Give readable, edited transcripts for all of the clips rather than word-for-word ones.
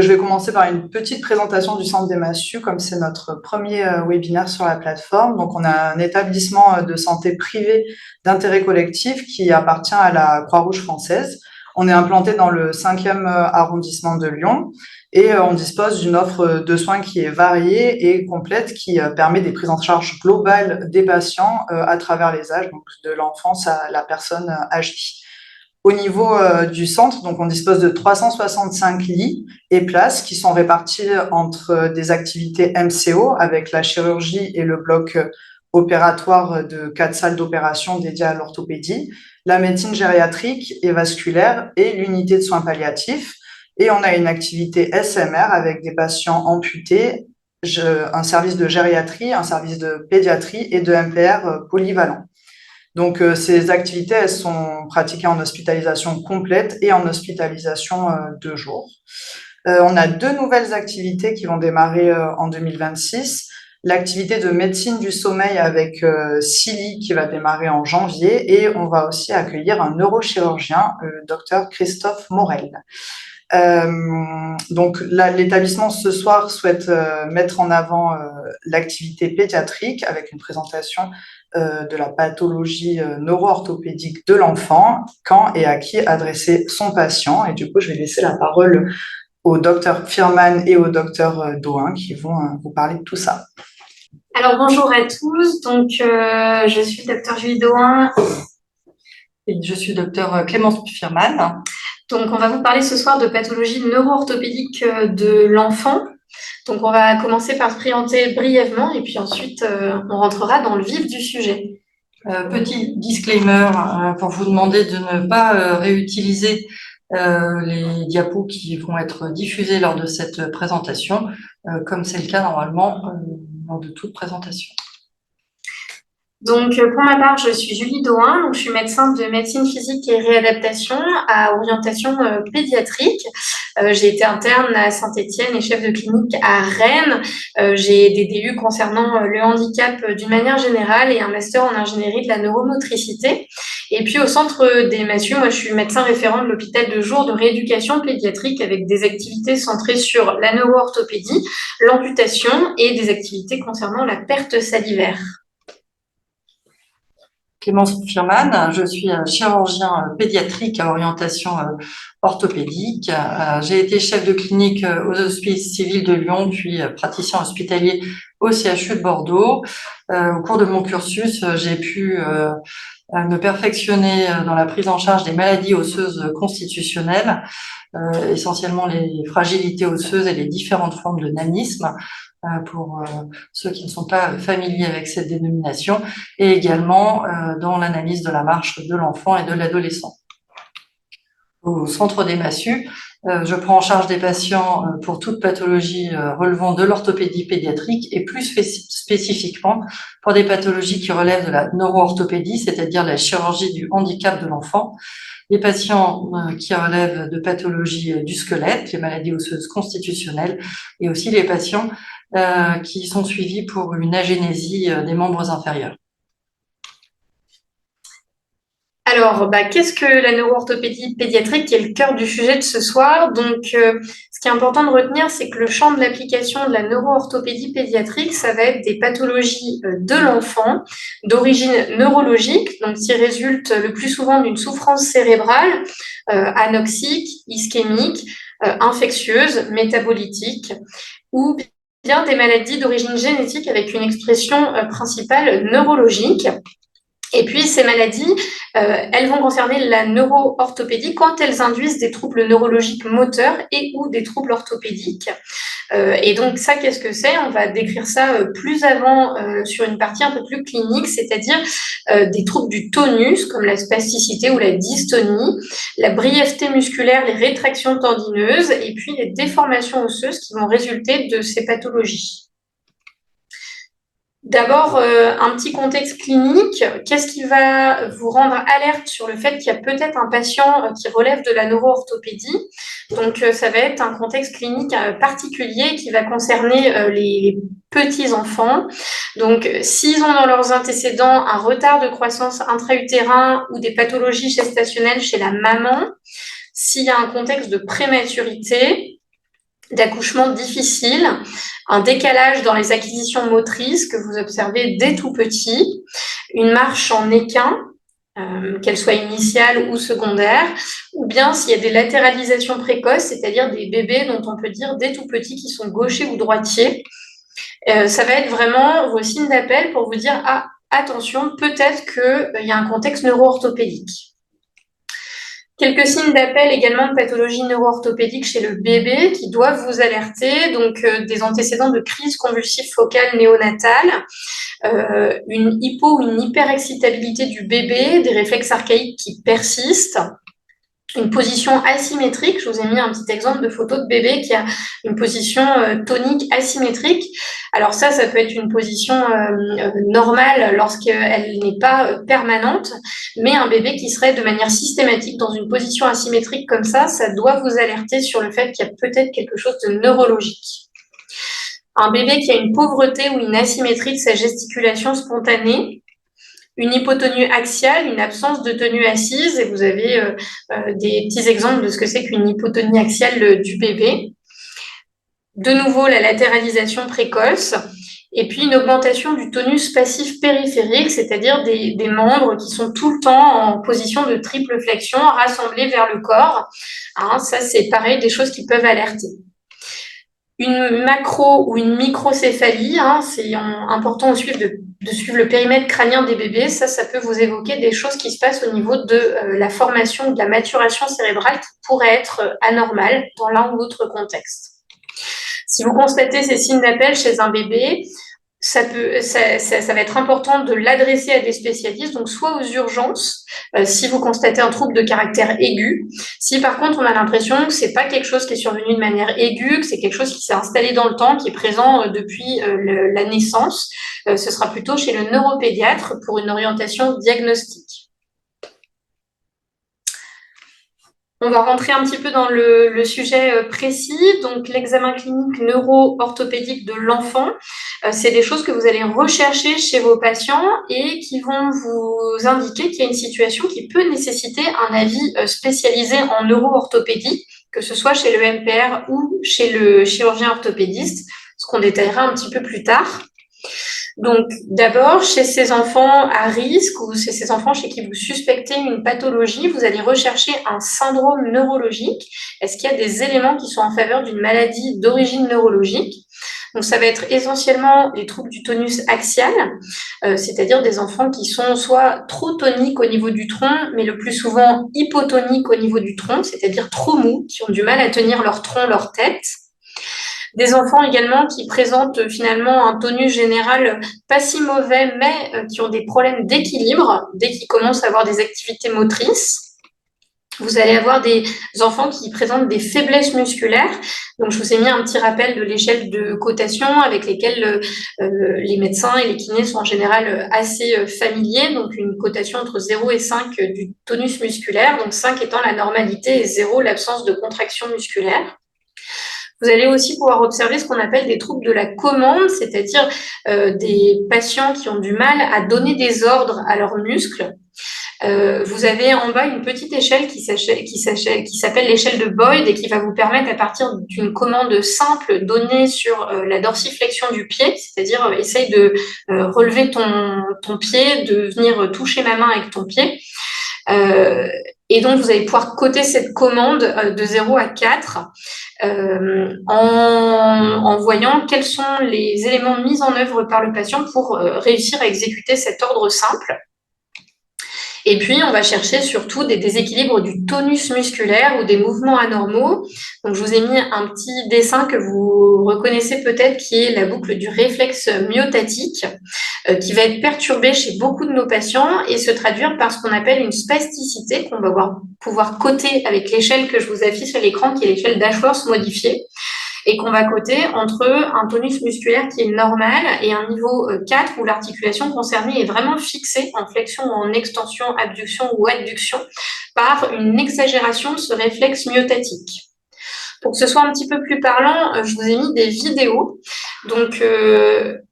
Je vais commencer par une petite présentation du Centre des Massues, comme c'est notre premier webinaire sur la plateforme. Donc, on a un établissement de santé privé d'intérêt collectif qui appartient à la Croix-Rouge française. On est implanté dans le 5e arrondissement de Lyon et on dispose d'une offre de soins qui est variée et complète, qui permet des prises en charge globales des patients à travers les âges, donc de l'enfance à la personne âgée. Au niveau du centre, donc on dispose de 365 lits et places qui sont répartis entre des activités MCO avec la chirurgie et le bloc opératoire de 4 salles d'opération dédiées à l'orthopédie, la médecine gériatrique et vasculaire et l'unité de soins palliatifs. Et on a une activité SMR avec des patients amputés, un service de gériatrie, un service de pédiatrie et de MPR polyvalent. Donc, ces activités, elles sont pratiquées en hospitalisation complète et en hospitalisation de jour. On a 2 nouvelles activités qui vont démarrer en 2026. L'activité de médecine du sommeil avec 6 lits qui va démarrer en janvier et on va aussi accueillir un neurochirurgien, le docteur Christophe Morel. Donc là, l'établissement ce soir souhaite mettre en avant l'activité pédiatrique avec une présentation de la pathologie neuro-orthopédique de l'enfant, quand et à qui adresser son patient. Et du coup, je vais laisser la parole au docteur Firman et au docteur Doin qui vont vous parler de tout ça. Alors bonjour à tous, donc je suis docteur Julie Doin et je suis docteur Clémence Firman. Donc on va vous parler ce soir de pathologie neuro-orthopédique de l'enfant. Donc on va commencer par se présenter brièvement et puis ensuite on rentrera dans le vif du sujet. Petit disclaimer pour vous demander de ne pas réutiliser les diapos qui vont être diffusés lors de cette présentation, comme c'est le cas normalement lors de toute présentation. Donc, pour ma part, je suis Julie Doin, donc je suis médecin de médecine physique et réadaptation à orientation pédiatrique. J'ai été interne à Saint-Étienne et chef de clinique à Rennes. J'ai des DU concernant le handicap d'une manière générale et un master en ingénierie de la neuromotricité. Et puis, au centre des Massues, moi, je suis médecin référent de l'hôpital de jour de rééducation pédiatrique avec des activités centrées sur la neuro-orthopédie, l'amputation et des activités concernant la perte salivaire. Clémence Firman, je suis chirurgien pédiatrique à orientation orthopédique. J'ai été chef de clinique aux Hospices civils de Lyon, puis praticien hospitalier au CHU de Bordeaux. Au cours de mon cursus, j'ai pu me perfectionner dans la prise en charge des maladies osseuses constitutionnelles, essentiellement les fragilités osseuses et les différentes formes de nanisme, pour ceux qui ne sont pas familiers avec cette dénomination, et également dans l'analyse de la marche de l'enfant et de l'adolescent. Au centre des Massues, je prends en charge des patients pour toute pathologie relevant de l'orthopédie pédiatrique et plus spécifiquement pour des pathologies qui relèvent de la neuro-orthopédie, c'est-à-dire la chirurgie du handicap de l'enfant, les patients qui relèvent de pathologies du squelette, les maladies osseuses constitutionnelles, et aussi les patients qui sont suivis pour une agénésie des membres inférieurs. Alors, qu'est-ce que la neuro-orthopédie pédiatrique qui est le cœur du sujet de ce soir? Donc, ce qui est important de retenir, c'est que le champ de l'application de la neuro-orthopédie pédiatrique, ça va être des pathologies de l'enfant d'origine neurologique, donc qui résultent le plus souvent d'une souffrance cérébrale, anoxique, ischémique, infectieuse, métabolitique, ou bien des maladies d'origine génétique avec une expression principale neurologique. Et puis, ces maladies, elles vont concerner la neuro-orthopédie quand elles induisent des troubles neurologiques moteurs et ou des troubles orthopédiques. Et donc, ça, qu'est-ce que c'est? On va décrire ça plus avant sur une partie un peu plus clinique, c'est-à-dire des troubles du tonus, comme la spasticité ou la dystonie, la brièveté musculaire, les rétractions tendineuses, et puis les déformations osseuses qui vont résulter de ces pathologies. D'abord, un petit contexte clinique. Qu'est-ce qui va vous rendre alerte sur le fait qu'il y a peut-être un patient qui relève de la neuro-orthopédie? Donc, ça va être un contexte clinique particulier qui va concerner les petits enfants. Donc, s'ils ont dans leurs antécédents un retard de croissance intra-utérin ou des pathologies gestationnelles chez la maman, s'il y a un contexte de prématurité, d'accouchement difficile, un décalage dans les acquisitions motrices que vous observez dès tout petit, une marche en équin, qu'elle soit initiale ou secondaire, ou bien s'il y a des latéralisations précoces, c'est-à-dire des bébés dont on peut dire dès tout petit qu'ils sont gauchers ou droitiers. Ça va être vraiment vos signes d'appel pour vous dire « Ah, attention, peut-être qu'il y a un contexte neuro-orthopédique ». Quelques signes d'appel également de pathologie neuro-orthopédique chez le bébé qui doivent vous alerter, donc des antécédents de crise convulsive focale néonatale, une hypo ou une hyperexcitabilité du bébé, des réflexes archaïques qui persistent, une position asymétrique. Je vous ai mis un petit exemple de photo de bébé qui a une position tonique asymétrique. Alors ça peut être une position normale lorsqu'elle n'est pas permanente, mais un bébé qui serait de manière systématique dans une position asymétrique comme ça doit vous alerter sur le fait qu'il y a peut-être quelque chose de neurologique. Un bébé qui a une pauvreté ou une asymétrie de sa gesticulation spontanée, une hypotonie axiale, une absence de tenue assise, et vous avez des petits exemples de ce que c'est qu'une hypotonie axiale du bébé. De nouveau, la latéralisation précoce, et puis une augmentation du tonus passif périphérique, c'est-à-dire des membres qui sont tout le temps en position de triple flexion, rassemblés vers le corps. Hein, ça, c'est pareil, des choses qui peuvent alerter. Une macro ou une microcéphalie, hein, c'est important de suivre le périmètre crânien des bébés. Ça peut vous évoquer des choses qui se passent au niveau de la formation ou de la maturation cérébrale qui pourraient être anormales dans l'un ou l'autre contexte. Si vous constatez ces signes d'appel chez un bébé, ça va être important de l'adresser à des spécialistes, donc soit aux urgences, si vous constatez un trouble de caractère aigu. Si par contre on a l'impression que c'est pas quelque chose qui est survenu de manière aiguë, que c'est quelque chose qui s'est installé dans le temps, qui est présent depuis la naissance, ce sera plutôt chez le neuropédiatre pour une orientation diagnostique. On va rentrer un petit peu dans le sujet précis. Donc, l'examen clinique neuro-orthopédique de l'enfant, c'est des choses que vous allez rechercher chez vos patients et qui vont vous indiquer qu'il y a une situation qui peut nécessiter un avis spécialisé en neuro-orthopédie, que ce soit chez le MPR ou chez le chirurgien orthopédiste, ce qu'on détaillera un petit peu plus tard. Donc, d'abord, chez ces enfants à risque ou chez ces enfants chez qui vous suspectez une pathologie, vous allez rechercher un syndrome neurologique. Est-ce qu'il y a des éléments qui sont en faveur d'une maladie d'origine neurologique? Donc, ça va être essentiellement les troubles du tonus axial, c'est-à-dire des enfants qui sont soit trop toniques au niveau du tronc, mais le plus souvent hypotoniques au niveau du tronc, c'est-à-dire trop mous, qui ont du mal à tenir leur tronc, leur tête. Des enfants également qui présentent finalement un tonus général pas si mauvais, mais qui ont des problèmes d'équilibre dès qu'ils commencent à avoir des activités motrices. Vous allez avoir des enfants qui présentent des faiblesses musculaires. Donc, je vous ai mis un petit rappel de l'échelle de cotation avec lesquelles les médecins et les kinés sont en général assez familiers. Donc, une cotation entre 0 et 5 du tonus musculaire. Donc, 5 étant la normalité et 0 l'absence de contraction musculaire. Vous allez aussi pouvoir observer ce qu'on appelle des troubles de la commande, c'est-à-dire des patients qui ont du mal à donner des ordres à leurs muscles. Vous avez en bas une petite échelle qui s'appelle l'échelle de Boyd et qui va vous permettre à partir d'une commande simple donnée sur la dorsiflexion du pied, c'est-à-dire essaye de relever ton pied, de venir toucher ma main avec ton pied. Et donc, vous allez pouvoir coter cette commande de 0 à 4 en voyant quels sont les éléments mis en œuvre par le patient pour réussir à exécuter cet ordre simple. Et puis, on va chercher surtout des déséquilibres du tonus musculaire ou des mouvements anormaux. Donc, je vous ai mis un petit dessin que vous reconnaissez peut-être, qui est la boucle du réflexe myotatique, qui va être perturbée chez beaucoup de nos patients et se traduire par ce qu'on appelle une spasticité qu'on va pouvoir coter avec l'échelle que je vous affiche à l'écran, qui est l'échelle d'Ashworth modifiée, et qu'on va coter entre un tonus musculaire qui est normal et un niveau 4 où l'articulation concernée est vraiment fixée en flexion ou en extension, abduction ou adduction par une exagération de ce réflexe myotatique. Pour que ce soit un petit peu plus parlant, je vous ai mis des vidéos donc,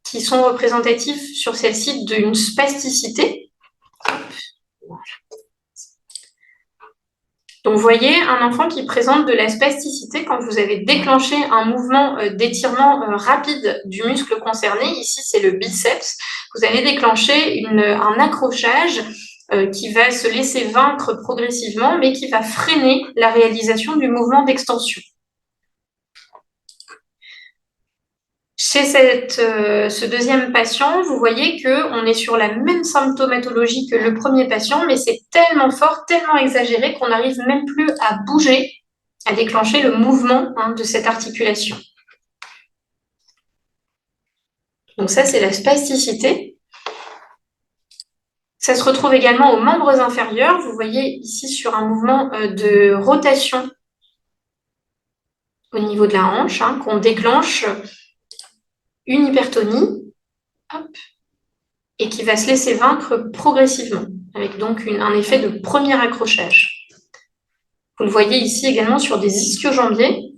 qui sont représentatives sur celle-ci d'une spasticité. Donc, vous voyez un enfant qui présente de la spasticité quand vous avez déclenché un mouvement d'étirement rapide du muscle concerné. Ici, c'est le biceps. Vous allez déclencher un accrochage qui va se laisser vaincre progressivement, mais qui va freiner la réalisation du mouvement d'extension. Chez ce deuxième patient, vous voyez qu'on est sur la même symptomatologie que le premier patient, mais c'est tellement fort, tellement exagéré qu'on n'arrive même plus à bouger, à déclencher le mouvement de cette articulation. Donc ça, c'est la spasticité. Ça se retrouve également aux membres inférieurs. Vous voyez ici sur un mouvement de rotation au niveau de la hanche, qu'on déclenche une hypertonie, hop, et qui va se laisser vaincre progressivement, avec donc un effet de premier accrochage. Vous le voyez ici également sur des ischio-jambiers.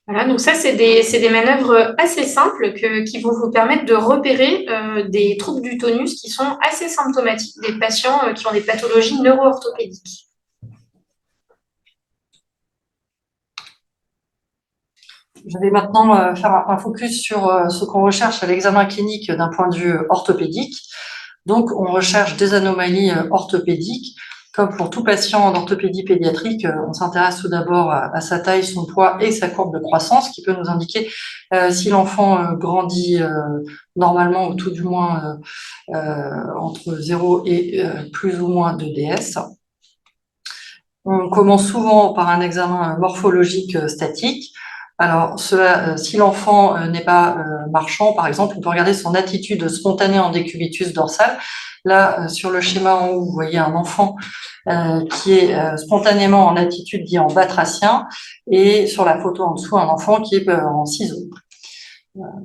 Voilà, donc ça, c'est des manœuvres assez simples qui vont vous permettre de repérer des troubles du tonus qui sont assez symptomatiques des patients qui ont des pathologies neuro-orthopédiques. Je vais maintenant faire un focus sur ce qu'on recherche à l'examen clinique d'un point de vue orthopédique. Donc, on recherche des anomalies orthopédiques. Comme pour tout patient d'orthopédie pédiatrique, on s'intéresse tout d'abord à sa taille, son poids et sa courbe de croissance, qui peut nous indiquer si l'enfant grandit normalement ou tout du moins entre 0 et plus ou moins de DS. On commence souvent par un examen morphologique statique. Alors, si l'enfant n'est pas marchand, par exemple, on peut regarder son attitude spontanée en décubitus dorsal. Là, sur le schéma en haut, vous voyez un enfant qui est spontanément en attitude dit en batracien, et sur la photo en dessous, un enfant qui est en ciseaux. À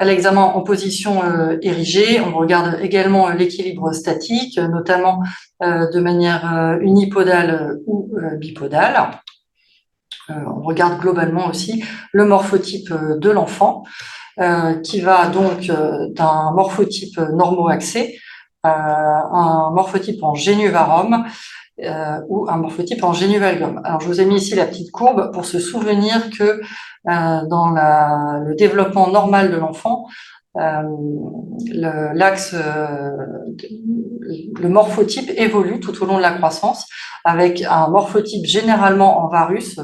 l'examen en position érigée, on regarde également l'équilibre statique, notamment de manière unipodale ou bipodale. On regarde globalement aussi le morphotype de l'enfant, qui va donc d'un morphotype normo-axé à un morphotype en génuvarum ou un morphotype en génuvalgum. Alors, je vous ai mis ici la petite courbe pour se souvenir que dans le développement normal de l'enfant, le morphotype évolue tout au long de la croissance avec un morphotype généralement en varus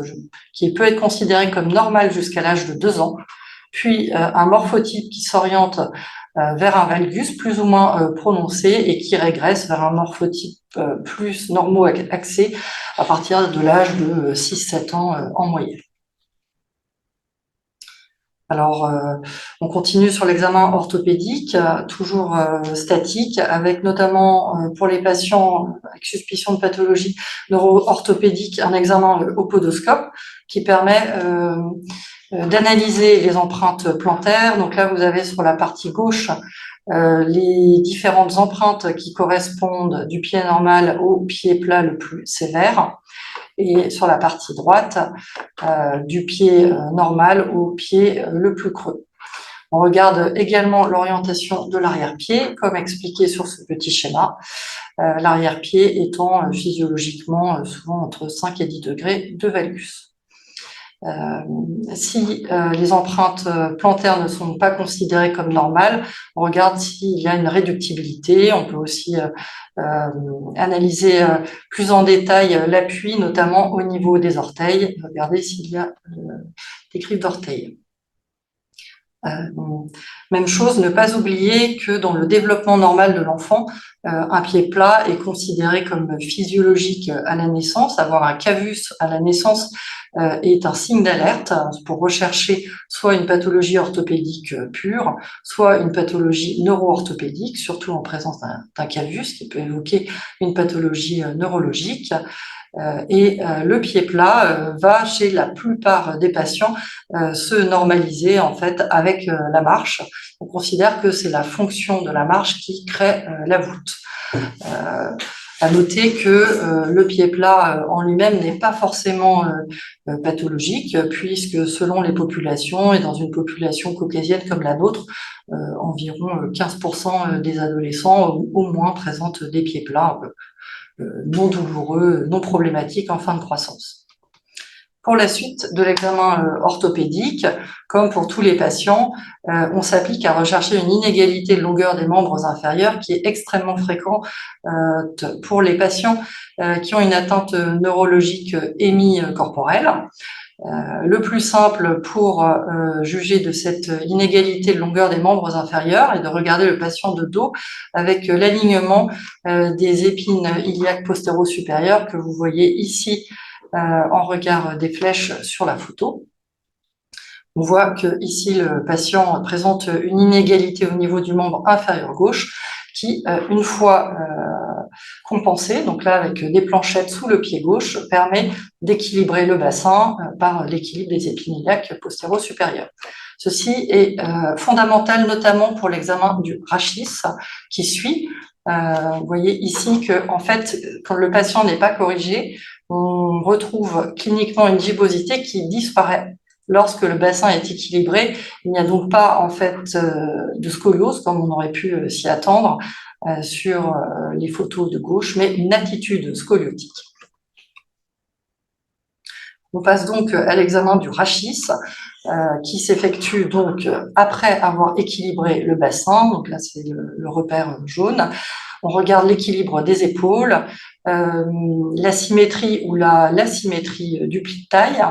qui peut être considéré comme normal jusqu'à l'âge de 2 ans, puis un morphotype qui s'oriente vers un valgus plus ou moins prononcé et qui régresse vers un morphotype plus normo-axé à partir de l'âge de 6-7 ans en moyenne. Alors, on continue sur l'examen orthopédique, toujours statique, avec notamment pour les patients avec suspicion de pathologie neuro-orthopédique, un examen au podoscope qui permet d'analyser les empreintes plantaires. Donc là, vous avez sur la partie gauche les différentes empreintes qui correspondent du pied normal au pied plat le plus sévère, et sur la partie droite, du pied normal au pied le plus creux. On regarde également l'orientation de l'arrière-pied, comme expliqué sur ce petit schéma, l'arrière-pied étant physiologiquement souvent entre 5 et 10 degrés de valgus. Si les empreintes plantaires ne sont pas considérées comme normales, on regarde s'il y a une réductibilité. On peut aussi analyser plus en détail l'appui, notamment au niveau des orteils. Regardez s'il y a des griffes d'orteils. Même chose, ne pas oublier que dans le développement normal de l'enfant, un pied plat est considéré comme physiologique à la naissance. Avoir un cavus à la naissance est un signe d'alerte pour rechercher soit une pathologie orthopédique pure, soit une pathologie neuro-orthopédique, surtout en présence d'un cavus qui peut évoquer une pathologie neurologique. Et le pied plat va chez la plupart des patients se normaliser en fait avec la marche. On considère que c'est la fonction de la marche qui crée la voûte. À noter que le pied plat en lui-même n'est pas forcément pathologique, puisque selon les populations, et dans une population caucasienne comme la nôtre, environ 15% des adolescents au moins présentent des pieds plats non douloureux, non problématiques en fin de croissance. Pour la suite de l'examen orthopédique, comme pour tous les patients, on s'applique à rechercher une inégalité de longueur des membres inférieurs qui est extrêmement fréquent pour les patients qui ont une atteinte neurologique hémicorporelle. Le plus simple pour juger de cette inégalité de longueur des membres inférieurs est de regarder le patient de dos avec l'alignement des épines iliaques postéro-supérieures que vous voyez ici en regard des flèches sur la photo. On voit que ici le patient présente une inégalité au niveau du membre inférieur gauche qui, une fois compensée, donc là avec des planchettes sous le pied gauche, permet d'équilibrer le bassin par l'équilibre des épines iliaques postéro-supérieures. Ceci est fondamental notamment pour l'examen du rachis qui suit. Vous voyez ici que, en fait, quand le patient n'est pas corrigé, on retrouve cliniquement une gibbosité qui disparaît lorsque le bassin est équilibré. Il n'y a donc pas en fait de scoliose comme on aurait pu s'y attendre sur les photos de gauche, mais une attitude scoliotique. On passe donc à l'examen du rachis qui s'effectue donc après avoir équilibré le bassin. Donc là, c'est le repère jaune. On regarde l'équilibre des épaules, la symétrie ou l'asymétrie du pli de taille,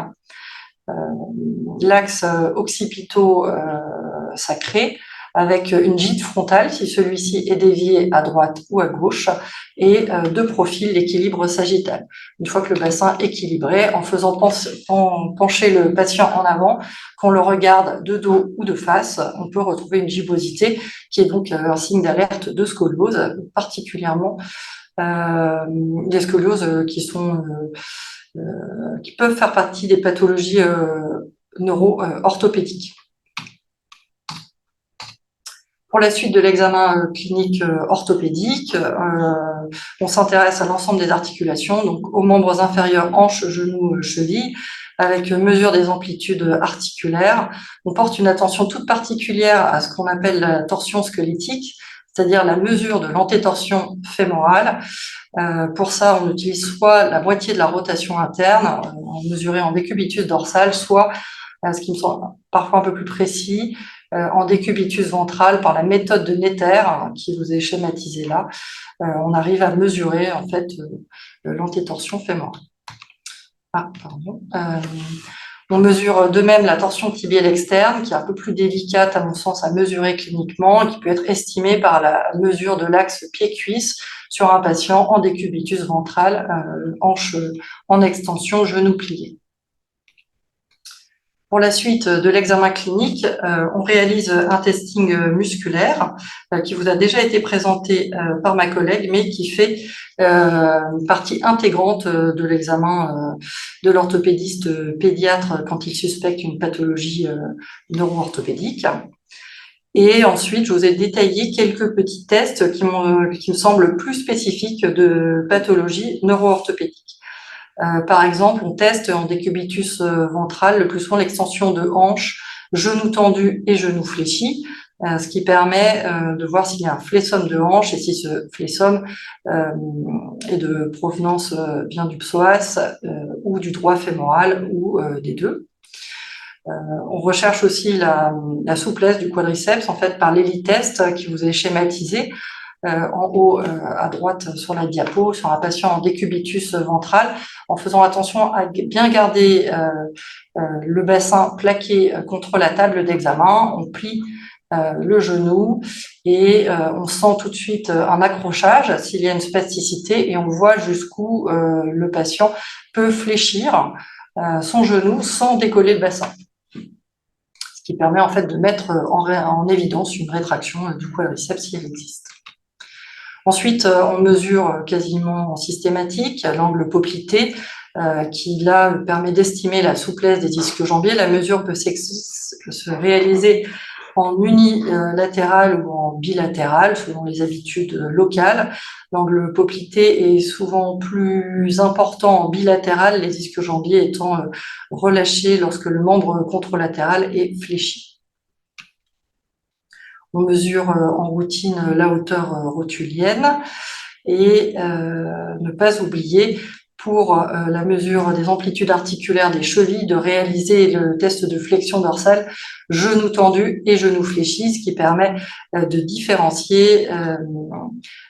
l'axe occipito-sacré avec une gîte frontale si celui-ci est dévié à droite ou à gauche et de profil l'équilibre sagittal. Une fois que le bassin est équilibré, en faisant pencher le patient en avant, qu'on le regarde de dos ou de face, on peut retrouver une gibbosité qui est donc un signe d'alerte de scoliose, particulièrement des scolioses qui peuvent faire partie des pathologies neuro-orthopédiques. Pour la suite de l'examen clinique orthopédique, on s'intéresse à l'ensemble des articulations, donc aux membres inférieurs, hanches, genoux, chevilles, avec mesure des amplitudes articulaires. On porte une attention toute particulière à ce qu'on appelle la torsion squelettique, c'est-à-dire la mesure de l'antétorsion fémorale. Pour ça, on utilise soit la moitié de la rotation interne, mesurée en décubitus dorsal, soit, ce qui me semble parfois un peu plus précis, en décubitus ventral par la méthode de Netter, qui vous est schématisée là. On arrive à mesurer en fait l'antétorsion fémorale. On mesure de même la torsion tibiale externe, qui est un peu plus délicate à mon sens à mesurer cliniquement, et qui peut être estimée par la mesure de l'axe pied-cuisse sur un patient en décubitus ventral, hanche en extension, genou plié. Pour la suite de l'examen clinique, on réalise un testing musculaire qui vous a déjà été présenté par ma collègue, mais qui fait une partie intégrante de l'examen de l'orthopédiste pédiatre quand il suspecte une pathologie neuro-orthopédique. Et ensuite, je vous ai détaillé quelques petits tests qui me semblent plus spécifiques de pathologie neuro-orthopédique. Par exemple, on teste en décubitus ventral le plus souvent l'extension de hanche, genou tendu et genou fléchi, ce qui permet de voir s'il y a un flessum de hanche et si ce flessum est de provenance bien du psoas ou du droit fémoral ou des deux. On recherche aussi la souplesse du quadriceps en fait par l'ELI-test qui vous est schématisé en haut à droite sur la diapo, sur un patient en décubitus ventral, en faisant attention à bien garder le bassin plaqué contre la table d'examen. On plie le genou et on sent tout de suite un accrochage s'il y a une spasticité et on voit jusqu'où le patient peut fléchir son genou sans décoller le bassin. Ce qui permet en fait de mettre en évidence une rétraction du quadriceps si elle existe. Ensuite, on mesure quasiment en systématique l'angle poplité qui là permet d'estimer la souplesse des disques jambiers. La mesure peut se réaliser en unilatéral ou en bilatéral, selon les habitudes locales. L'angle poplité est souvent plus important en bilatéral, les disques jambiers étant relâchés lorsque le membre contralatéral est fléchi. On mesure en routine la hauteur rotulienne et ne pas oublier pour la mesure des amplitudes articulaires des chevilles de réaliser le test de flexion dorsale genou tendu et genou fléchi, ce qui permet de différencier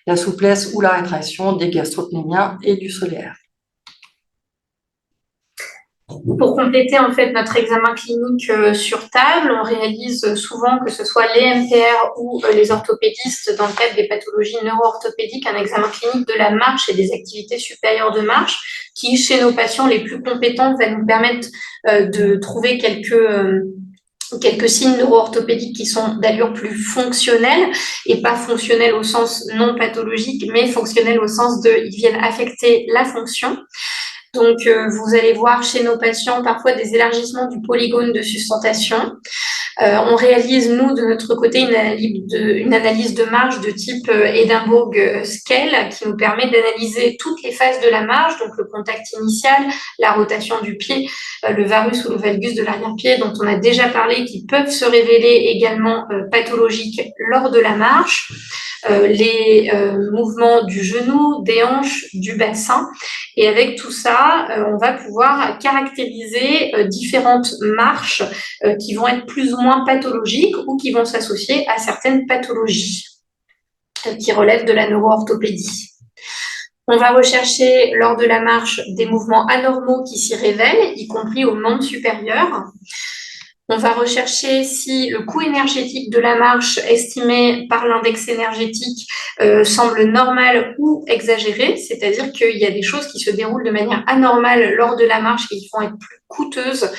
la souplesse ou la rétraction des gastrocnémiens et du solaire. Pour compléter en fait notre examen clinique sur table, on réalise souvent, que ce soit les MPR ou les orthopédistes, dans le cadre des pathologies neuro-orthopédiques, un examen clinique de la marche et des activités supérieures de marche, qui chez nos patients les plus compétents va nous permettre de trouver quelques signes neuro-orthopédiques qui sont d'allure plus fonctionnelle, et pas fonctionnelle au sens non pathologique, mais fonctionnelle au sens de ils viennent affecter la fonction. Donc, vous allez voir chez nos patients parfois des élargissements du polygone de sustentation. On réalise, nous, de notre côté, une analyse de marche de type Edinburgh Scale, qui nous permet d'analyser toutes les phases de la marche, donc le contact initial, la rotation du pied, le varus ou le valgus de l'arrière-pied, dont on a déjà parlé, qui peuvent se révéler également pathologiques lors de la marche, les mouvements du genou, des hanches, du bassin. Et avec tout ça, on va pouvoir caractériser différentes marches qui vont être plus ou moins pathologiques ou qui vont s'associer à certaines pathologies qui relèvent de la neuro-orthopédie. On va rechercher lors de la marche des mouvements anormaux qui s'y révèlent, y compris aux membres supérieurs. On va rechercher si le coût énergétique de la marche estimé par l'index énergétique semble normal ou exagéré, c'est-à-dire qu'il y a des choses qui se déroulent de manière anormale lors de la marche et qui vont être plus coûteuses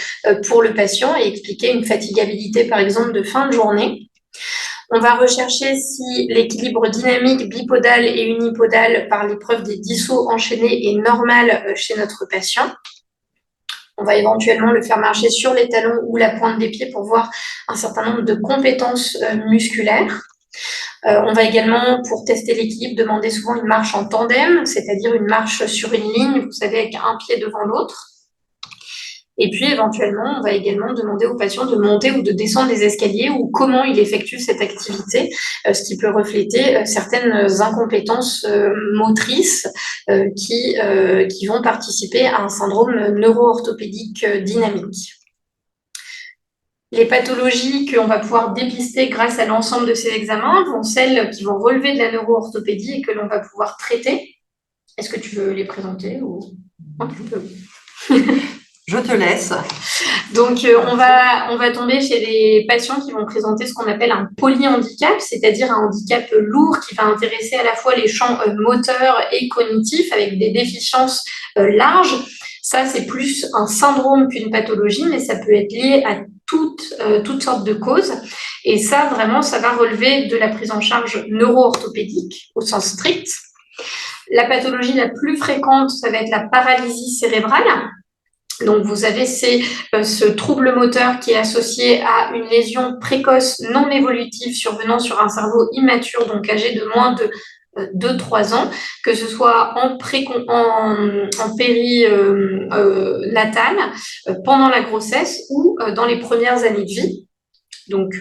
pour le patient et expliquer une fatigabilité, par exemple, de fin de journée. On va rechercher si l'équilibre dynamique bipodal et unipodal par l'épreuve des dissos enchaînés est normal chez notre patient. On va éventuellement le faire marcher sur les talons ou la pointe des pieds pour voir un certain nombre de compétences musculaires. On va également, pour tester l'équilibre, demander souvent une marche en tandem, c'est-à-dire une marche sur une ligne, vous savez, avec un pied devant l'autre. Et puis, éventuellement, on va également demander au patient de monter ou de descendre des escaliers ou comment il effectue cette activité, ce qui peut refléter certaines incompétences motrices qui vont participer à un syndrome neuro-orthopédique dynamique. Les pathologies qu'on va pouvoir dépister grâce à l'ensemble de ces examens vont celles qui vont relever de la neuro-orthopédie et que l'on va pouvoir traiter. Est-ce que tu veux les présenter ou un petit peu? Je te laisse. Donc, on va tomber chez les patients qui vont présenter ce qu'on appelle un polyhandicap, c'est-à-dire un handicap lourd qui va intéresser à la fois les champs moteurs et cognitifs avec des déficiences larges. Ça, c'est plus un syndrome qu'une pathologie, mais ça peut être lié à toutes sortes de causes. Et ça, vraiment, ça va relever de la prise en charge neuro-orthopédique au sens strict. La pathologie la plus fréquente, ça va être la paralysie cérébrale. Donc, vous avez ce trouble moteur qui est associé à une lésion précoce non évolutive survenant sur un cerveau immature, donc âgé de moins de 2-3 ans, que ce soit en péri-natal, pendant la grossesse ou dans les premières années de vie. Donc,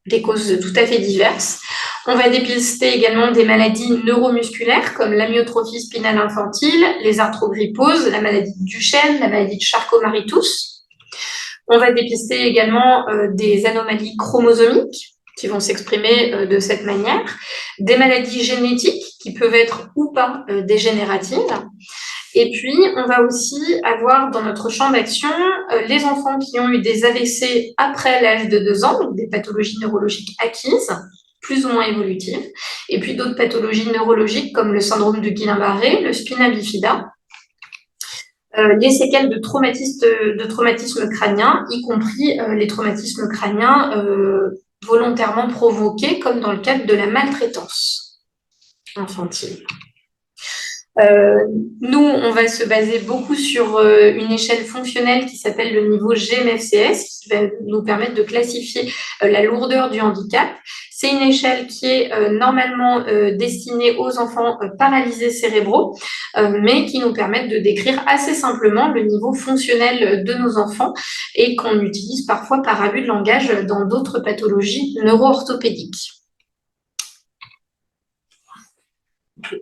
des causes tout à fait diverses. On va dépister également des maladies neuromusculaires comme l'amyotrophie spinale infantile, les arthrogryposes, la maladie de Duchenne, la maladie de Charcot-Marie-Tooth. On va dépister également des anomalies chromosomiques qui vont s'exprimer de cette manière, des maladies génétiques qui peuvent être ou pas dégénératives. Et puis, on va aussi avoir dans notre champ d'action les enfants qui ont eu des AVC après l'âge de 2 ans, donc des pathologies neurologiques acquises, plus ou moins évolutives, et puis d'autres pathologies neurologiques comme le syndrome de Guillain-Barré, le spina bifida, les séquelles de traumatisme crânien, y compris les traumatismes crâniens volontairement provoqués, comme dans le cadre de la maltraitance infantile. Nous, on va se baser beaucoup sur une échelle fonctionnelle qui s'appelle le niveau GMFCS, qui va nous permettre de classifier la lourdeur du handicap. C'est une échelle qui est normalement destinée aux enfants paralysés cérébraux, mais qui nous permettent de décrire assez simplement le niveau fonctionnel de nos enfants et qu'on utilise parfois par abus de langage dans d'autres pathologies neuro-orthopédiques.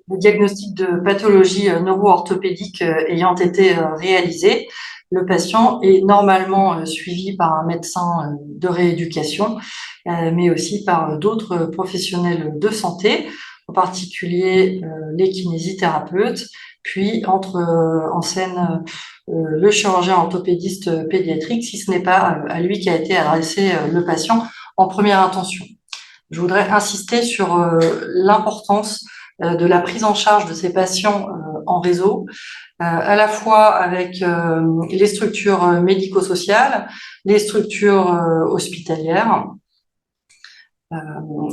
Le diagnostic de pathologie neuro-orthopédique ayant été réalisé, le patient est normalement suivi par un médecin de rééducation, mais aussi par d'autres professionnels de santé, en particulier les kinésithérapeutes, puis entre en scène le chirurgien orthopédiste pédiatrique, si ce n'est pas à lui qui a été adressé le patient en première intention. Je voudrais insister sur l'importance de la prise en charge de ces patients en réseau, à la fois avec les structures médico-sociales, les structures hospitalières,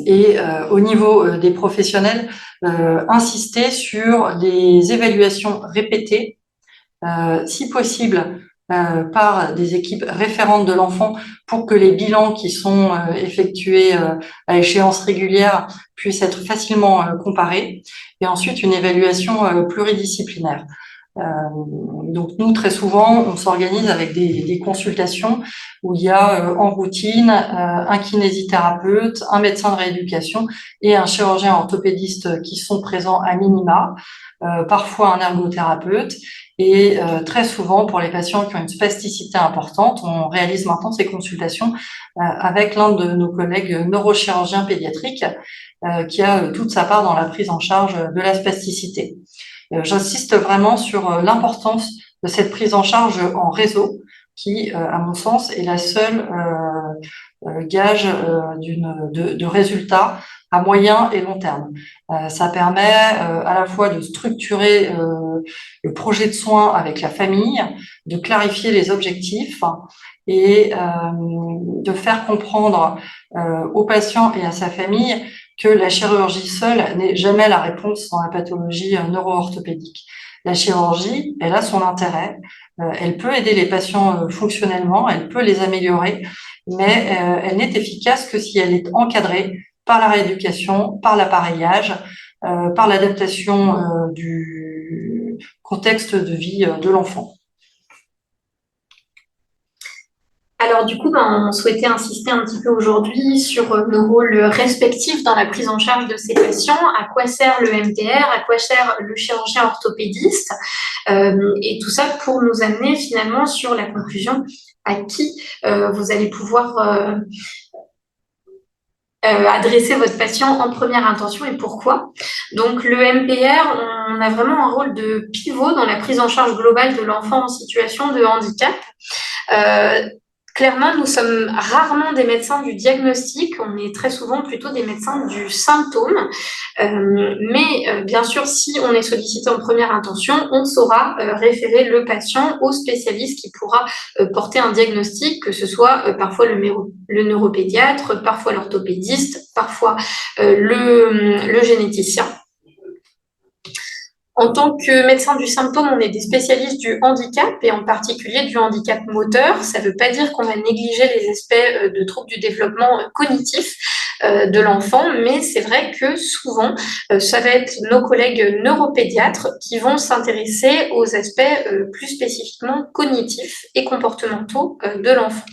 et au niveau des professionnels, insister sur des évaluations répétées, si possible par des équipes référentes de l'enfant pour que les bilans qui sont effectués à échéance régulière puissent être facilement comparés, et ensuite une évaluation pluridisciplinaire. Donc nous, très souvent, on s'organise avec des consultations où il y a en routine un kinésithérapeute, un médecin de rééducation et un chirurgien orthopédiste qui sont présents à minima, parfois un ergothérapeute. Et très souvent, pour les patients qui ont une spasticité importante, on réalise maintenant ces consultations avec l'un de nos collègues neurochirurgiens pédiatriques qui a toute sa part dans la prise en charge de la spasticité. J'insiste vraiment sur l'importance de cette prise en charge en réseau qui, à mon sens, est la seule gage de résultats à moyen et long terme. Ça permet à la fois de structurer le projet de soins avec la famille, de clarifier les objectifs et de faire comprendre aux patients et à sa famille que la chirurgie seule n'est jamais la réponse dans la pathologie neuro-orthopédique. La chirurgie, elle a son intérêt, elle peut aider les patients fonctionnellement, elle peut les améliorer, mais elle n'est efficace que si elle est encadrée par la rééducation, par l'appareillage, par l'adaptation du contexte de vie de l'enfant. Alors du coup, on souhaitait insister un petit peu aujourd'hui sur nos rôles respectifs dans la prise en charge de ces patients. À quoi sert le MDR? À quoi sert le chirurgien orthopédiste? Et tout ça pour nous amener finalement sur la conclusion à qui vous allez pouvoir adresser votre patient en première intention et pourquoi. Donc le MPR, on a vraiment un rôle de pivot dans la prise en charge globale de l'enfant en situation de handicap. Clairement, nous sommes rarement des médecins du diagnostic, on est très souvent plutôt des médecins du symptôme. Mais bien sûr, si on est sollicité en première intention, on saura référer le patient au spécialiste qui pourra porter un diagnostic, que ce soit parfois le neuropédiatre, parfois l'orthopédiste, parfois le généticien. En tant que médecin du symptôme, on est des spécialistes du handicap et en particulier du handicap moteur. Ça ne veut pas dire qu'on va négliger les aspects de troubles du développement cognitif de l'enfant, mais c'est vrai que souvent, ça va être nos collègues neuropédiatres qui vont s'intéresser aux aspects plus spécifiquement cognitifs et comportementaux de l'enfant.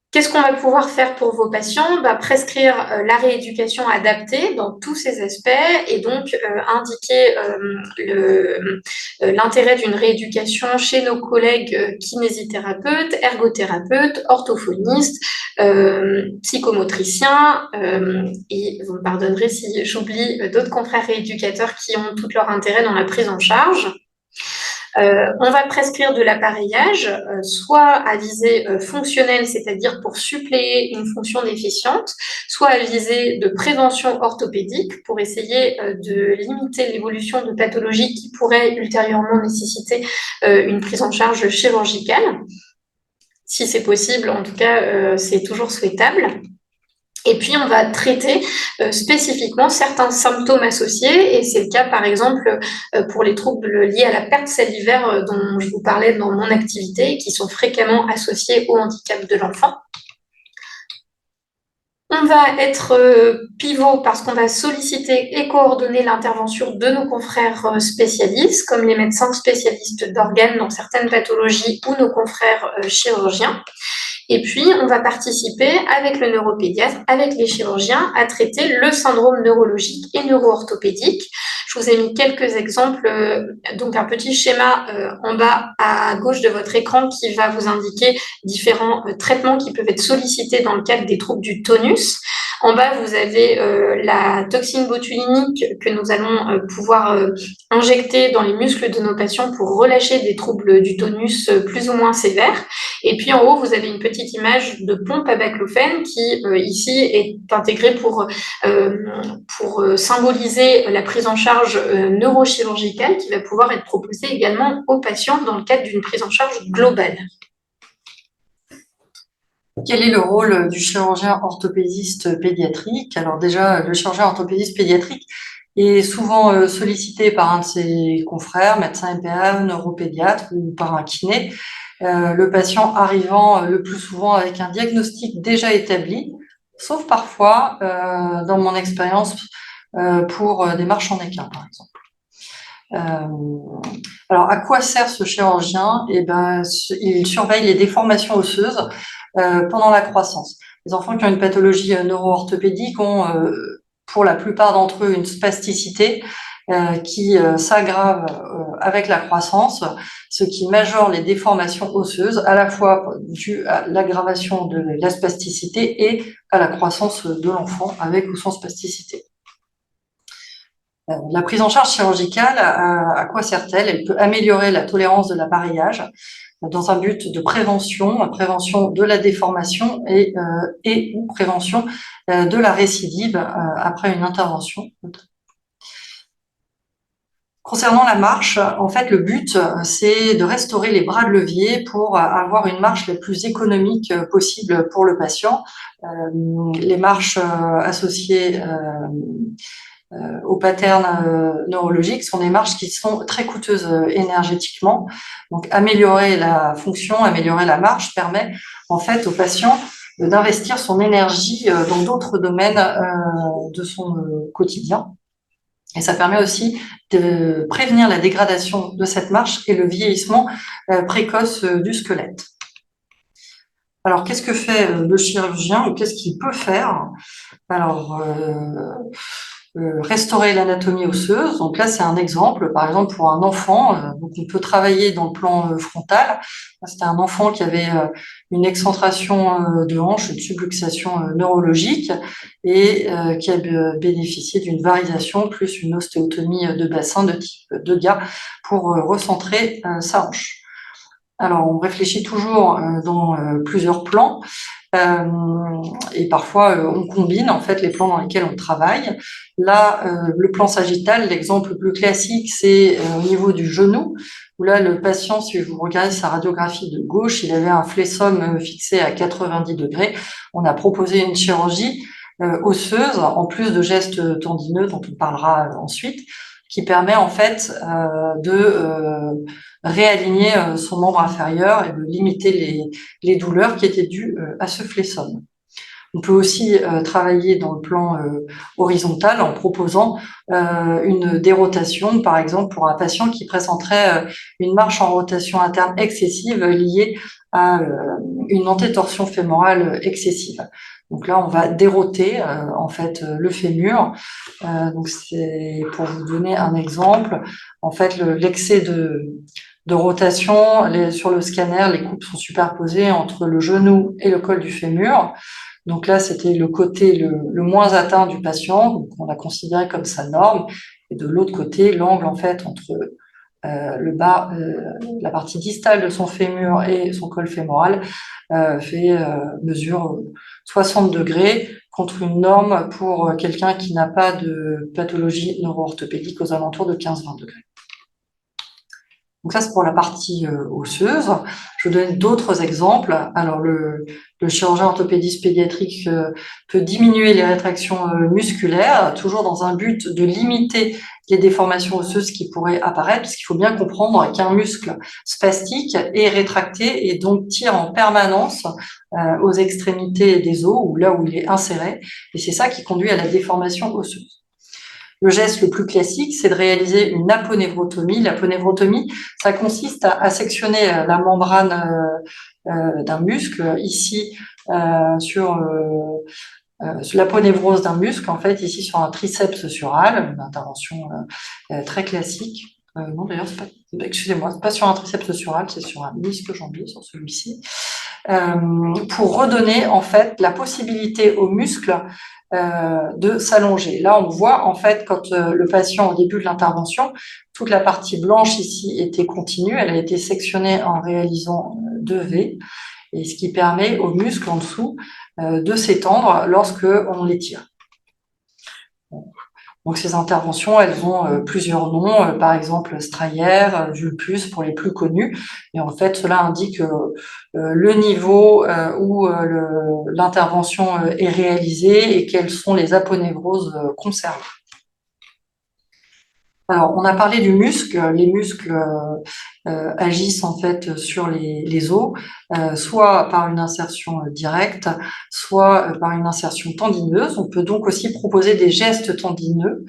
Qu'est-ce qu'on va pouvoir faire pour vos patients? Prescrire la rééducation adaptée dans tous ces aspects et donc indiquer l'intérêt d'une rééducation chez nos collègues kinésithérapeutes, ergothérapeutes, orthophonistes, psychomotriciens et vous me pardonnerez si j'oublie d'autres confrères rééducateurs qui ont tout leur intérêt dans la prise en charge. On va prescrire de l'appareillage, soit à visée fonctionnelle, c'est-à-dire pour suppléer une fonction déficiente, soit à visée de prévention orthopédique pour essayer de limiter l'évolution de pathologies qui pourraient ultérieurement nécessiter une prise en charge chirurgicale. Si c'est possible, en tout cas, c'est toujours souhaitable. Et puis, on va traiter spécifiquement certains symptômes associés, et c'est le cas, par exemple, pour les troubles liés à la perte salivaire dont je vous parlais dans mon activité, et qui sont fréquemment associés au handicap de l'enfant. On va être pivot parce qu'on va solliciter et coordonner l'intervention de nos confrères spécialistes, comme les médecins spécialistes d'organes dans certaines pathologies ou nos confrères chirurgiens. Et puis, on va participer avec le neuropédiatre, avec les chirurgiens, à traiter le syndrome neurologique et neuro-orthopédique. Je vous ai mis quelques exemples, donc un petit schéma en bas à gauche de votre écran qui va vous indiquer différents traitements qui peuvent être sollicités dans le cadre des troubles du tonus. En bas, vous avez la toxine botuliниque que nous allons pouvoir injecter dans les muscles de nos patients pour relâcher des troubles du tonus plus ou moins sévères. Et puis en haut, vous avez une petite image de pompe à baclofène qui ici est intégrée pour symboliser la prise en charge neurochirurgicale qui va pouvoir être proposée également aux patients dans le cadre d'une prise en charge globale. Quel est le rôle du chirurgien orthopédiste pédiatrique? Alors déjà, le chirurgien orthopédiste pédiatrique est souvent sollicité par un de ses confrères, médecin MPA, neuropédiatre ou par un kiné. Le patient arrivant le plus souvent avec un diagnostic déjà établi, sauf parfois, dans mon expérience, pour des marches en équin, par exemple. Alors, à quoi sert ce chirurgien? Eh ben, il surveille les déformations osseuses pendant la croissance. Les enfants qui ont une pathologie neuro-orthopédique ont, pour la plupart d'entre eux, une spasticité qui s'aggrave avec la croissance, ce qui majore les déformations osseuses, à la fois due à l'aggravation de la spasticité et à la croissance de l'enfant avec ou sans spasticité. La prise en charge chirurgicale, à quoi sert-elle? Elle peut améliorer la tolérance de l'appareillage dans un but de prévention de la déformation et ou prévention de la récidive après une intervention. Concernant la marche, en fait, le but, c'est de restaurer les bras de levier pour avoir une marche la plus économique possible pour le patient. Les marches associées aux patterns neurologiques sont des marches qui sont très coûteuses énergétiquement. Donc, améliorer la fonction, améliorer la marche permet en fait au patient d'investir son énergie dans d'autres domaines de son quotidien. Et ça permet aussi de prévenir la dégradation de cette marche et le vieillissement précoce du squelette. Alors, qu'est-ce que fait le chirurgien ou qu'est-ce qu'il peut faire? Alors, restaurer l'anatomie osseuse. Donc là, c'est un exemple, par exemple, pour un enfant. Donc on peut travailler dans le plan frontal. C'était un enfant qui avait une excentration de hanche, une subluxation neurologique et qui a bénéficié d'une varisation plus une ostéotomie de bassin de type Degas pour recentrer sa hanche. Alors, on réfléchit toujours dans plusieurs plans. Et parfois, on combine en fait les plans dans lesquels on travaille. Là, le plan sagittal, l'exemple le plus classique, c'est au niveau du genou, où là, le patient, si vous regardez sa radiographie de gauche, il avait un flessum fixé à 90 degrés. On a proposé une chirurgie osseuse, en plus de gestes tendineux dont on parlera ensuite, qui permet en fait de réaligner son membre inférieur et de limiter les douleurs qui étaient dues à ce flessum. On peut aussi travailler dans le plan horizontal en proposant une dérotation, par exemple pour un patient qui présenterait une marche en rotation interne excessive liée à une antétorsion fémorale excessive. Donc là, on va déroter en fait le fémur. Donc c'est pour vous donner un exemple. En fait, l'excès de rotation sur le scanner, les coupes sont superposées entre le genou et le col du fémur. Donc là, c'était le côté le moins atteint du patient, donc on l'a considéré comme sa norme. Et de l'autre côté, l'angle en fait entre le bas, la partie distale de son fémur et son col fémoral mesure 60 degrés contre une norme pour quelqu'un qui n'a pas de pathologie neuro-orthopédique aux alentours de 15-20 degrés. Donc ça, c'est pour la partie osseuse. Je vais donner d'autres exemples. Alors, le chirurgien orthopédiste pédiatrique peut diminuer les rétractions musculaires, toujours dans un but de limiter les déformations osseuses qui pourraient apparaître, parce qu'il faut bien comprendre qu'un muscle spastique est rétracté et donc tire en permanence aux extrémités des os, ou là où il est inséré, et c'est ça qui conduit à la déformation osseuse. Le geste le plus classique, c'est de réaliser une aponévrotomie. L'aponévrotomie, ça consiste à sectionner la membrane d'un muscle, ici sur l'aponévrose d'un muscle, en fait, ici sur un triceps sural, une intervention très classique. Non, d'ailleurs, excusez-moi, c'est pas sur un triceps sural, c'est sur un ischio-jambier, sur celui-ci, pour redonner en fait la possibilité au muscle de s'allonger. Là, on voit en fait quand le patient, au début de l'intervention, toute la partie blanche ici était continue, elle a été sectionnée en réalisant 2 V, et ce qui permet aux muscles en dessous de s'étendre lorsque on les tire. Donc ces interventions, elles ont plusieurs noms, par exemple Strayer, Vulpus pour les plus connus. Et en fait, cela indique le niveau où l'intervention est réalisée et quelles sont les aponévroses concernées. Alors, on a parlé du muscle. Les muscles agissent en fait sur les os, soit par une insertion directe, soit par une insertion tendineuse. On peut donc aussi proposer des gestes tendineux,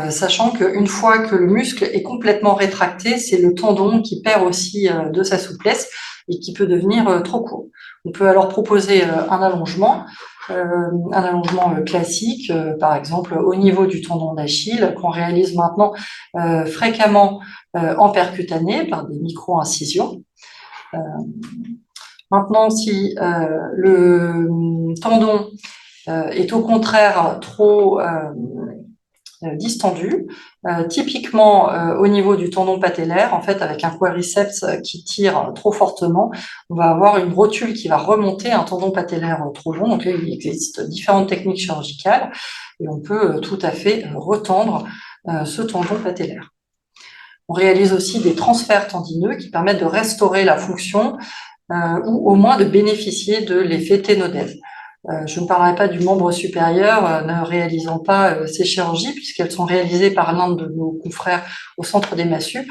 sachant qu'une fois que le muscle est complètement rétracté, c'est le tendon qui perd aussi de sa souplesse et qui peut devenir trop court. On peut alors proposer un allongement classique, par exemple au niveau du tendon d'Achille, qu'on réalise maintenant fréquemment en percutané par des micro-incisions. Maintenant, si le tendon est au contraire trop distendu, typiquement au niveau du tendon patellaire, en fait, avec un quadriceps qui tire trop fortement, on va avoir une rotule qui va remonter un tendon patellaire trop long. Donc là, il existe différentes techniques chirurgicales et on peut tout à fait retendre ce tendon patellaire. On réalise aussi des transferts tendineux qui permettent de restaurer la fonction ou au moins de bénéficier de l'effet ténodèse. Je ne parlerai pas du membre supérieur ne réalisant pas ces chirurgies puisqu'elles sont réalisées par l'un de nos confrères au centre des massues.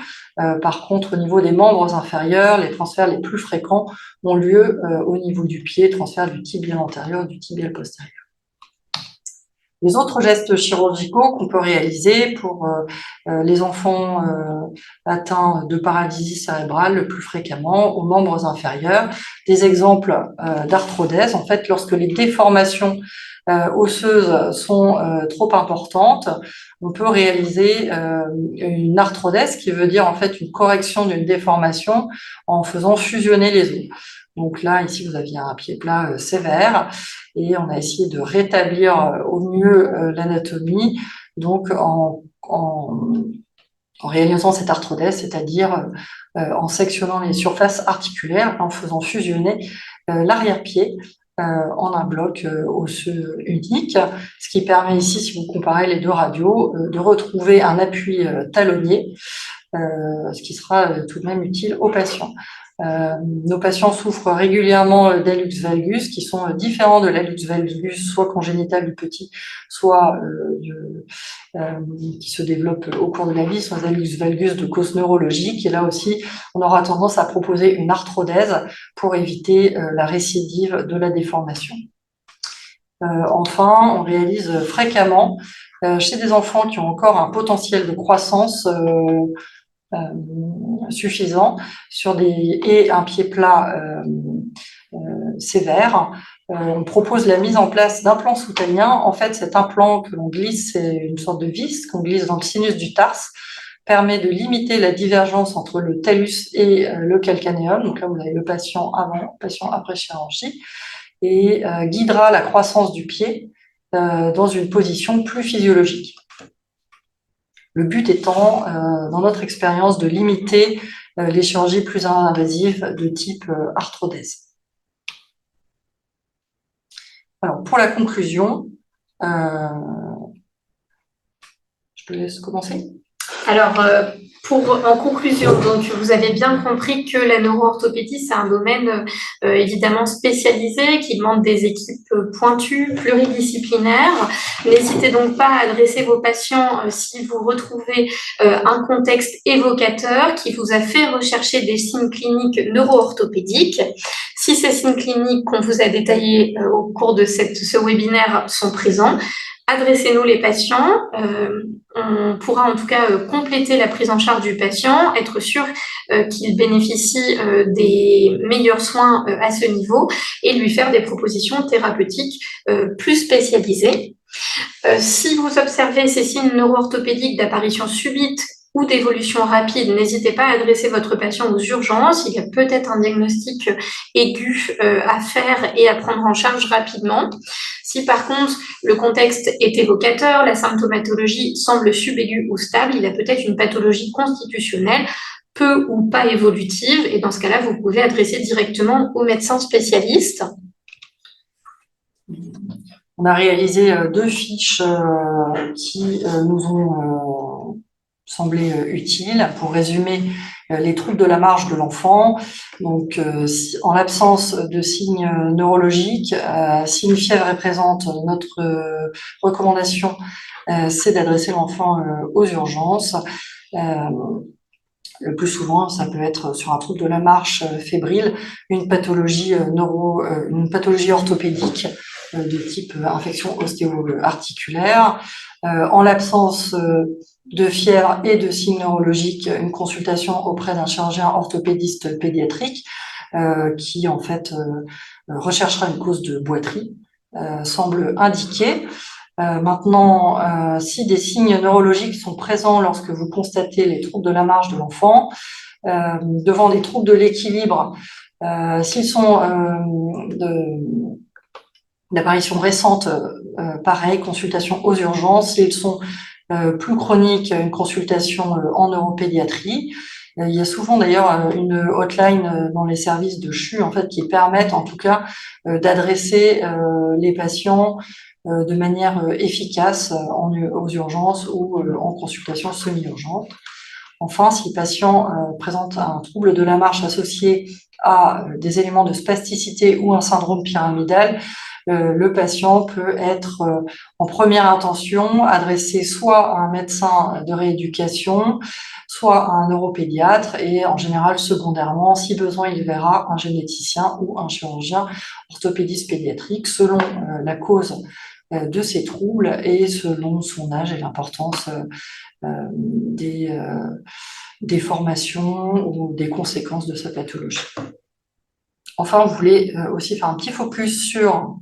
Par contre, au niveau des membres inférieurs, les transferts les plus fréquents ont lieu au niveau du pied, transfert du tibial antérieur, du tibial postérieur. Les autres gestes chirurgicaux qu'on peut réaliser pour les enfants atteints de paralysie cérébrale le plus fréquemment aux membres inférieurs, des exemples d'arthrodèse. En fait, lorsque les déformations osseuses sont trop importantes, on peut réaliser une arthrodèse qui veut dire en fait une correction d'une déformation en faisant fusionner les os. Donc là, ici, vous aviez un pied plat sévère et on a essayé de rétablir au mieux l'anatomie, donc en réalisant cette arthrodèse, c'est-à-dire en sectionnant les surfaces articulaires, en faisant fusionner l'arrière-pied en un bloc osseux unique, ce qui permet ici, si vous comparez les deux radios, de retrouver un appui talonnier, ce qui sera tout de même utile aux patients. Nos patients souffrent régulièrement d'hallux valgus, qui sont différents de l'hallux valgus, soit congénital du petit, soit qui se développent au cours de la vie, soit hallux valgus de cause neurologique. Et là aussi, on aura tendance à proposer une arthrodèse pour éviter la récidive de la déformation. Enfin, on réalise fréquemment chez des enfants qui ont encore un potentiel de croissance suffisant et un pied plat sévère. On propose la mise en place d'implants soutaniens. En fait, cet implant que l'on glisse, c'est une sorte de vis qu'on glisse dans le sinus du tarse, permet de limiter la divergence entre le talus et le calcanéum. Donc là, vous avez le patient avant, le patient après chirurgie, et guidera la croissance du pied dans une position plus physiologique. Le but étant, dans notre expérience, de limiter les chirurgies plus invasives de type arthrodèse. Alors, pour la conclusion, je te laisse commencer. Alors, en conclusion, donc, vous avez bien compris que la neuroorthopédie, c'est un domaine évidemment spécialisé qui demande des équipes pointues, pluridisciplinaires. N'hésitez donc pas à adresser vos patients si vous retrouvez un contexte évocateur qui vous a fait rechercher des signes cliniques neuroorthopédiques. Si ces signes cliniques qu'on vous a détaillés au cours de ce webinaire sont présents, adressez-nous les patients. On pourra en tout cas compléter la prise en charge du patient, être sûr qu'il bénéficie des meilleurs soins à ce niveau et lui faire des propositions thérapeutiques plus spécialisées. Si vous observez ces signes neuroorthopédiques d'apparition subite ou d'évolution rapide, n'hésitez pas à adresser votre patient aux urgences. Il y a peut-être un diagnostic aigu à faire et à prendre en charge rapidement. Si par contre le contexte est évocateur, la symptomatologie semble subaiguë ou stable, il y a peut-être une pathologie constitutionnelle peu ou pas évolutive, et dans ce cas-là, vous pouvez adresser directement au médecin spécialiste. On a réalisé 2 fiches qui nous ont semblé utiles pour résumer les troubles de la marche de l'enfant. Donc, en l'absence de signes neurologiques, si une fièvre est présente, notre recommandation, c'est d'adresser l'enfant aux urgences. Le plus souvent, ça peut être sur un trouble de la marche fébrile, une pathologie orthopédique de type infection ostéo-articulaire. En l'absence de fièvre et de signes neurologiques, une consultation auprès d'un chirurgien orthopédiste pédiatrique qui en fait recherchera une cause de boiterie, semble indiqué. Maintenant, si des signes neurologiques sont présents lorsque vous constatez les troubles de la marche de l'enfant, devant des troubles de l'équilibre, s'ils sont d'apparition récente, pareil, consultation aux urgences. S'ils sont plus chroniques, une consultation en neuropédiatrie. Il y a souvent d'ailleurs une hotline dans les services de CHU en fait qui permettent en tout cas d'adresser les patients de manière efficace aux urgences ou en consultation semi-urgente. Enfin, si le patient présente un trouble de la marche associé à des éléments de spasticité ou un syndrome pyramidal, le patient peut être en première intention adressé soit à un médecin de rééducation, soit à un neuropédiatre et en général secondairement, si besoin, il verra un généticien ou un chirurgien orthopédiste pédiatrique selon la cause de ces troubles et selon son âge et l'importance des formations ou des conséquences de sa pathologie. Enfin, on voulait aussi faire un petit focus sur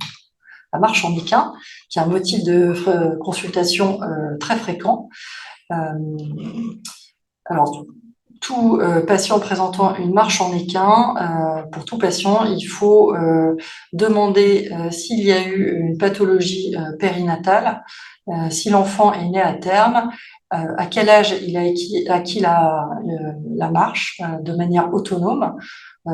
la marche en équin, qui est un motif de consultation très fréquent. Alors, tout patient présentant une marche en équin, pour tout patient, il faut demander s'il y a eu une pathologie périnatale, si l'enfant est né à terme, à quel âge il a acquis la marche de manière autonome.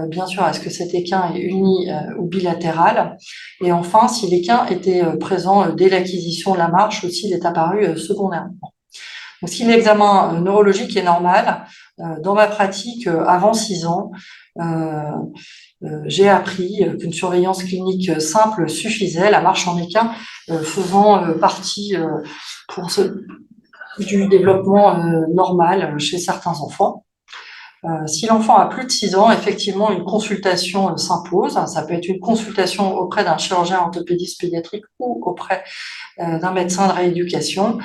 Bien sûr, est-ce que cet équin est uni ou bilatéral? Et enfin, si l'équin était présent dès l'acquisition de la marche ou s'il est apparu secondairement. Donc, si l'examen neurologique est normal, dans ma pratique, avant 6 ans, j'ai appris qu'une surveillance clinique simple suffisait, la marche en équin faisant partie du développement normal chez certains enfants. Si l'enfant a plus de 6 ans, effectivement, une consultation s'impose. Ça peut être une consultation auprès d'un chirurgien orthopédiste pédiatrique ou auprès d'un médecin de rééducation.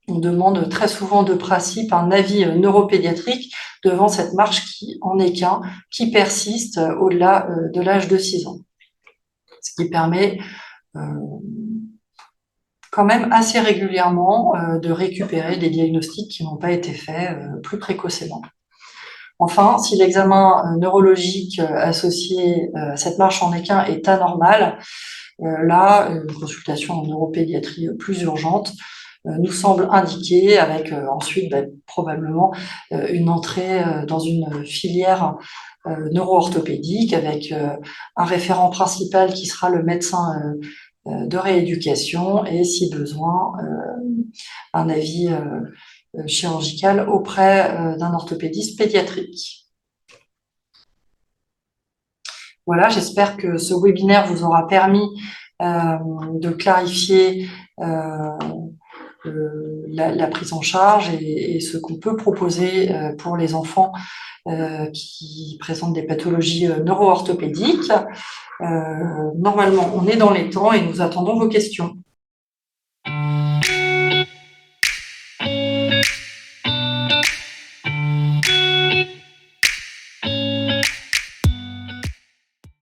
On demande très souvent de principe un avis neuropédiatrique devant cette marche en équin qui persiste au-delà de l'âge de 6 ans. Ce qui permet quand même assez régulièrement de récupérer des diagnostics qui n'ont pas été faits plus précocement. Enfin, si l'examen neurologique associé à cette marche en équin est anormal, là, une consultation en neuropédiatrie plus urgente nous semble indiquée avec ensuite probablement une entrée dans une filière neuro-orthopédique avec un référent principal qui sera le médecin de rééducation et, si besoin, un avis chirurgical auprès d'un orthopédiste pédiatrique. Voilà, j'espère que ce webinaire vous aura permis de clarifier la prise en charge et ce qu'on peut proposer pour les enfants qui présentent des pathologies neuro-orthopédiques. Normalement, on est dans les temps et nous attendons vos questions.